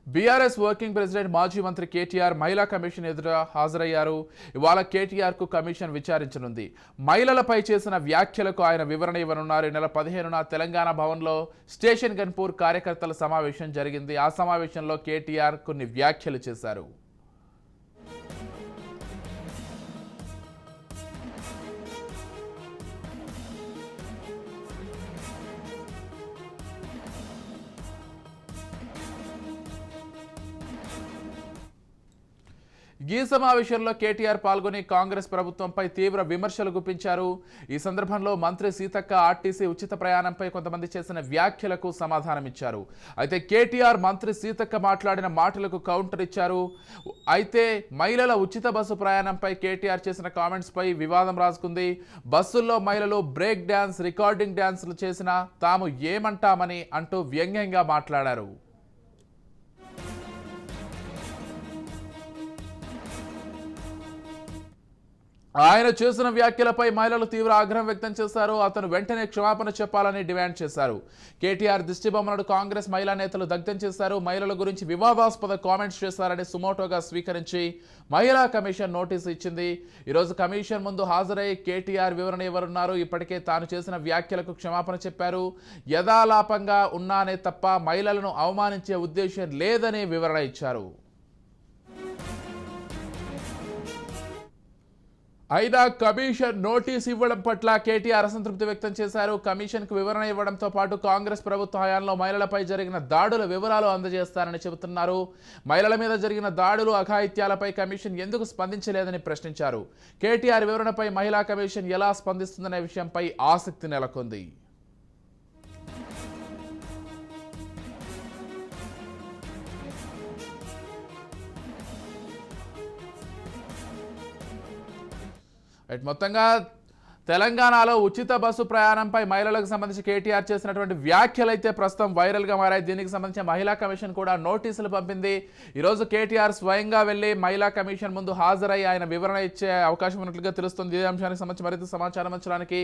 BRS working president మాజీ మంత్రి కేటీఆర్ మహిళా కమిషన్ ఎదుట హాజరయ్యారు. ఇవాళ కేటీఆర్ కు కమిషన్ విచారించనుంది. మహిళలపై చేసిన వ్యాఖ్యలకు ఆయన వివరణ ఇవ్వనున్నారు. ఈ నెల 15న తెలంగాణ భవన్లో స్టేషన్ గన్పూర్ కార్యకర్తల సమావేశం జరిగింది. ఆ సమావేశంలో కేటీఆర్ కొన్ని వ్యాఖ్యలు చేశారు. ఈ సమావేశంలో కేటీఆర్ పాల్గొని కాంగ్రెస్ ప్రభుత్వంపై తీవ్ర విమర్శలు గుప్పించారు. ఈ సందర్భంలో మంత్రి సీతక్క ఆర్టీసీ ఉచిత ప్రయాణంపై కొంతమంది చేసిన వ్యాఖ్యలకు సమాధానమిచ్చారు. అయితే కేటీఆర్ మంత్రి సీతక్క మాట్లాడిన మాటలకు కౌంటర్ ఇచ్చారు. అయితే మహిళల ఉచిత బస్సు ప్రయాణంపై కేటీఆర్ చేసిన కామెంట్స్పై వివాదం రాజుకుంది. బస్సుల్లో మహిళలు బ్రేక్ డ్యాన్స్, రికార్డింగ్ డ్యాన్స్లు చేసినా తాము ఏమంటామని అంటూ వ్యంగ్యంగా మాట్లాడారు. ఆయన చేసిన వ్యాఖ్యలపై మహిళలు తీవ్ర ఆగ్రహం వ్యక్తం చేశారు. అతను వెంటనే క్షమాపణ చెప్పాలని డిమాండ్ చేశారు. కేటీఆర్ దిష్టిబొమ్మలను కాంగ్రెస్ మహిళా నేతలు దగ్ధం చేశారు. మహిళల గురించి వివాదాస్పద కామెంట్స్ చేశారని సుమోటోగా స్వీకరించి మహిళా కమిషన్ నోటీసు ఇచ్చింది. ఈరోజు కమిషన్ ముందు హాజరై కేటీఆర్ వివరణ ఇవ్వనున్నారు. ఇప్పటికే తాను చేసిన వ్యాఖ్యలకు క్షమాపణ చెప్పారు. యథాలాపంగా ఉన్నానే తప్ప మహిళలను అవమానించే ఉద్దేశం లేదని వివరణ ఇచ్చారు. అయినా కమిషన్ నోటీస్ ఇవ్వడం పట్ల కేటీఆర్ అసంతృప్తి వ్యక్తం చేశారు. కమిషన్కు వివరణ ఇవ్వడంతో పాటు కాంగ్రెస్ ప్రభుత్వ హయాంలో మహిళలపై జరిగిన దాడుల వివరాలు అందజేస్తారని చెబుతున్నారు. మహిళల మీద జరిగిన దాడులు, అఘాయిత్యాలపై కమిషన్ ఎందుకు స్పందించలేదని ప్రశ్నించారు. కేటీఆర్ వివరణపై మహిళా కమిషన్ ఎలా స్పందిస్తుందనే విషయంపై ఆసక్తి నెలకొంది. మొత్తంగా తెలంగాణలో ఉచిత బస్సు ప్రయాణంపై మహిళలకు సంబంధించి కేటీఆర్ చేసినటువంటి వ్యాఖ్యలు అయితే ప్రస్తుతం వైరల్గా మారాయి. దీనికి సంబంధించి మహిళా కమిషన్ కూడా నోటీసులు పంపింది. ఈరోజు కేటీఆర్ స్వయంగా వెళ్లి మహిళా కమిషన్ ముందు హాజరై ఆయన వివరణ ఇచ్చే అవకాశం ఉన్నట్లుగా తెలుస్తుంది. ఇదే అంశానికి సంబంధించి మరింత సమాచారం అంచడానికి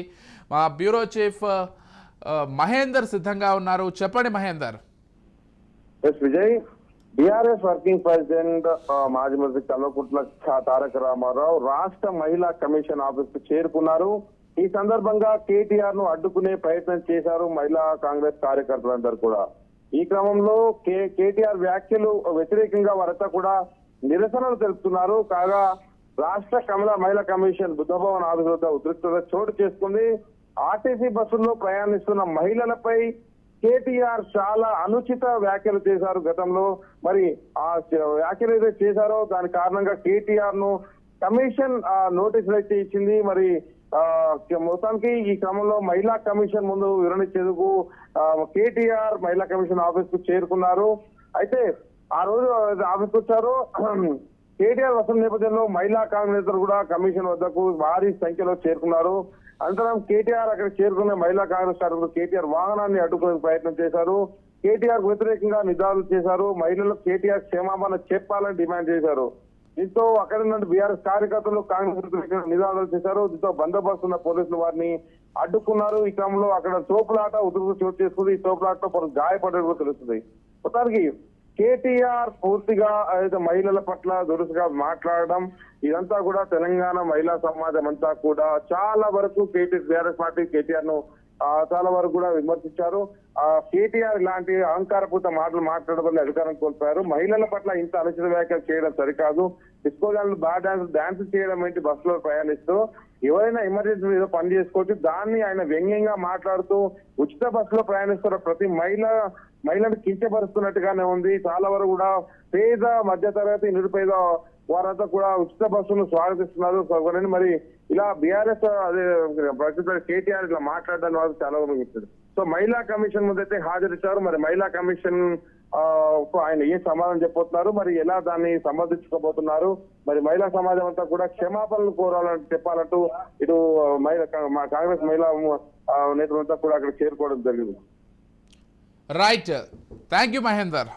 మా బ్యూరో చీఫ్ మహేందర్ సిద్ధంగా ఉన్నారు. చెప్పండి Mahender. Vijay, BRS working president మాజీ మంత్రి కల్వకుంట్ల తారక రామారావు రాష్ట్ర మహిళా కమిషన్ ఆఫీస్ కు చేరుకున్నారు. ఈ సందర్భంగా కేటీఆర్ ను అడ్డుకునే ప్రయత్నం చేశారు మహిళా కాంగ్రెస్ కార్యకర్తలందరూ కూడా. ఈ క్రమంలో కేటీఆర్ వ్యాఖ్యలు వ్యతిరేకంగా వారంతా కూడా నిరసనలు తెలుపుతున్నారు. కాగా రాష్ట్ర మహిళా కమిషన్ బుద్ధభవన్ ఆఫీస్ వద్ద ఉద్రిక్తత చోటు చేసుకుంది. ఆర్టీసీ బస్సుల్లో ప్రయాణిస్తున్న మహిళలపై కేటీఆర్ చాలా అనుచిత వ్యాఖ్యలు చేశారు గతంలో. మరి ఆ వ్యాఖ్యలు ఏదైతే చేశారో దాని కారణంగా కేటీఆర్ ను కమిషన్ నోటీసులు అయితే ఇచ్చింది. మరి మొత్తానికి ఈ క్రమంలో మహిళా కమిషన్ ముందు వివరణ ఇచ్చేందుకు కేటీఆర్ మహిళా కమిషన్ ఆఫీస్ కు చేరుకున్నారు. అయితే ఆ రోజు ఆఫీస్ వచ్చారు. కేటీఆర్ వస్తున్న నేపథ్యంలో మహిళా కాంగ్రెస్ కూడా కమిషన్ వద్దకు భారీ సంఖ్యలో చేరుకున్నారు. అనంతరం కేటీఆర్ అక్కడ చేరుకున్న మహిళా కాంగ్రెస్ కార్యకర్తలు కేటీఆర్ వాహనాన్ని అడ్డుకునే ప్రయత్నం చేశారు. కేటీఆర్ వ్యతిరేకంగా నిదాలు చేశారు. మహిళలకు కేటీఆర్ క్షమాపణ చెప్పాలని డిమాండ్ చేశారు. దీంతో అక్కడ ఉన్న బీఆర్ఎస్ కార్యకర్తలు కాంగ్రెస్ నిదాలు చేశారు. దీంతో బందోబస్తు ఉన్న పోలీసులు వారిని అడ్డుకున్నారు. ఈ క్రమంలో అక్కడ తోపులాట ఉదురు చోటు చేసుకుంది. ఈ తోపులాటలో పలు గాయపడేది తెలుస్తుంది. మొత్తానికి కేటీఆర్ పూర్తిగా మహిళల పట్ల దురుసుగా మాట్లాడడం, ఇదంతా కూడా తెలంగాణ మహిళా సమాజం అంతా కూడా చాలా వరకు బీఆర్ఎస్ పార్టీ కేటీఆర్ ను చాలా వరకు కూడా విమర్శించారు. కేటీఆర్ ఇలాంటి అహంకారపూత మాటలు మాట్లాడడం వల్ల అధికారం కోల్పోయారు. మహిళల పట్ల ఇంత అనుచిత వ్యాఖ్యలు చేయడం సరికాదు. డిస్కో బాగా డాన్స్ చేయడం ఏంటి బస్సులో ప్రయాణిస్తూ, ఎవరైనా ఎమర్జెన్సీ ఏదో పని చేసుకోవచ్చు. దాన్ని ఆయన వ్యంగ్యంగా మాట్లాడుతూ ఉచిత బస్సులో ప్రయాణిస్తున్న ప్రతి మహిళను కించపరుస్తున్నట్టుగానే ఉంది. చాలా వరకు కూడా పేద మధ్యతరగతి నిరుపేద వారంతా కూడా ఉచిత బస్సును స్వాగతిస్తున్నారు. మరి ఇలా బీఆర్ఎస్ అదే కేటీఆర్ ఇట్లా మాట్లాడడానికి వాళ్ళు చాలా వరకు ఇచ్చారు. సో మహిళా కమిషన్ ముందైతే హాజరిచ్చారు. మరి మహిళా కమిషన్ ఆయన ఏ సమాధానం చెప్పబోతున్నారు, మరి ఎలా దాన్ని సమర్థించుకోబోతున్నారు, మరి మహిళా సమాజం అంతా కూడా క్షమాపణలు కోరాలని చెప్పాలంటూ ఇటు కాంగ్రెస్ మహిళా నేతలంతా కూడా అక్కడ చేరుకోవడం జరిగింది. Right, thank you Mahender.